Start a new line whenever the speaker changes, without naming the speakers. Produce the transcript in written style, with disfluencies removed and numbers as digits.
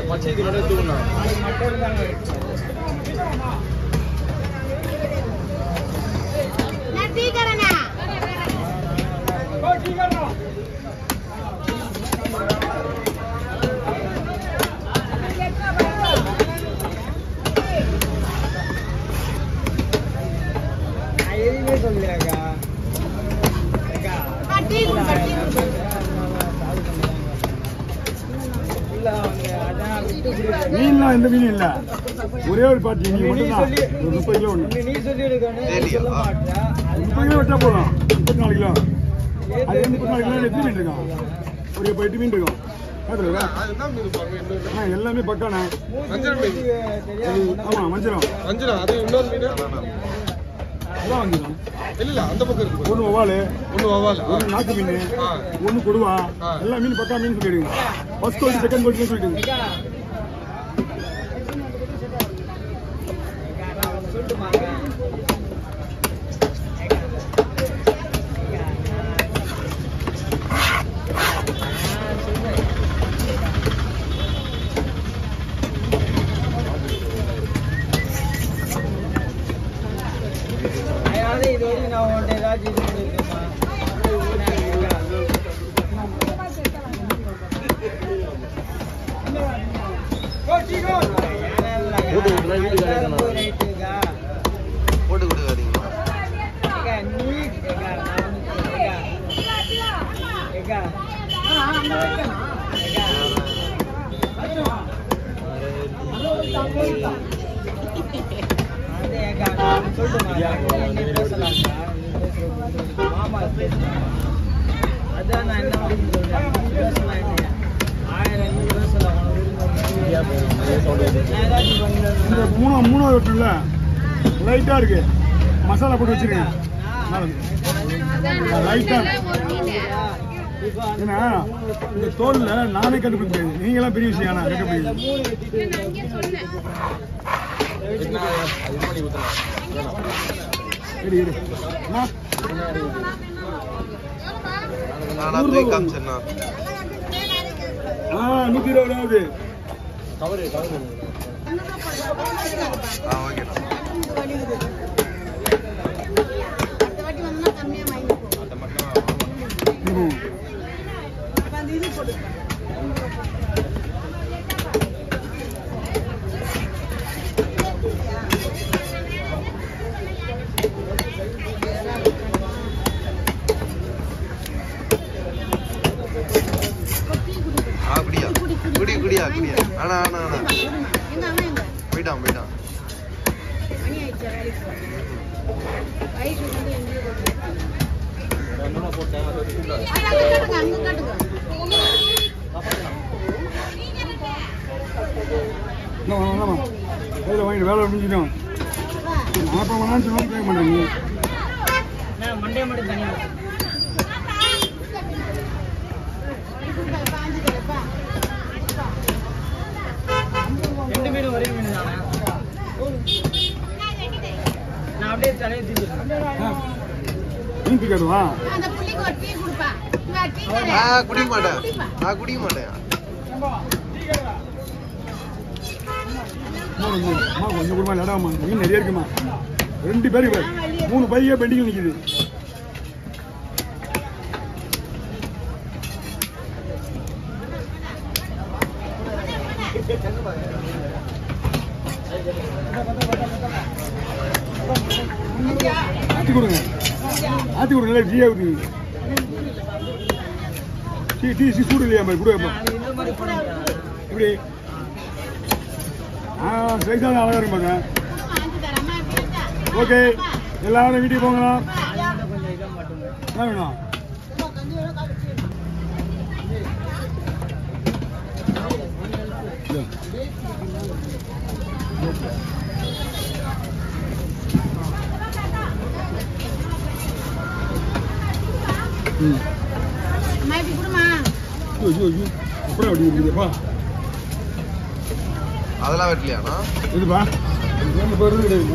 பச்சை இதோட எடுத்துக்கணும்
நான் டீ கரனா டீ கரனா ஐயே சொல்லுங்க டீ
மீன்லாம் எந்த மீனும் இல்ல ஒரே ஒரு பாட்டி நீ மட்டும் 30 கிலோ ஒண்ணு
நீ சொல்லி எடுக்கணும் சொல்ல மாட்டா
30 கிலோ வெட்டா போதும் 34 கிலோ அது 34 கிலோ எத்தனை மீன் இருக்கும் ஒரு 8 மீன் இருக்கும் எல்லாமே பக்கானே ஆமா மஞ்சள்
அது இன்னொரு மீன்
அதான் வந்துடும்
இல்ல அந்த பக்கம் இருக்கு
ஒண்ணு வவாலு ஒண்ணு நாக்கு மீன் ஒண்ணு கொடுவா எல்லா மீன் பக்கா மீன் சொல்லிடுங்க ஃபர்ஸ்ட் குவாலிட்டி செகண்ட் குவாலிட்டி சொல்லிடுங்க மூணாவது வெட்டுல லைட்டா இருக்கு மசாலா போட்டு வச்சிருக்கேன் லைட்டா ஏன்னா இந்த தோல்ல நானே கண்டுபிடிக்க முடியாது நீங்களாம் பெரிய விஷயம் ஆனா நூத்தி 20 வேலை முடிஞ்சிடும்
மண்டே மட்டும் தனியா ரெண்டு மீன் ஒரே மீன் தானே நான் அப்படியே தலையை தூக்கிடுறேன்
மீன் பிடிக்காதுவா
குடிக்க மாட்டேன்
கொஞ்சம் குடும்பம் இல்லாடாமா மீன் நிறைய இருக்குமா 2 பேருக்கு 3 பையே பெண்டிங் நிக்குது ஆத்தி கொடுங்க டீ ஆகுது டீ சூடு இல்லையா மாதிரி கூட இப்படி சைஸாக அழகா இருப்பாங்க ஓகே எல்லாரும் வீட்டுக்கு போங்கலாம் என்ன வேணும் ஐயோ ஐயோ அப்புறம் அப்படி இருக்குதுப்பா.
அதெல்லாம் வெட்டலையாண்ணா?
இதுப்பா இது பேரு கிடையாது.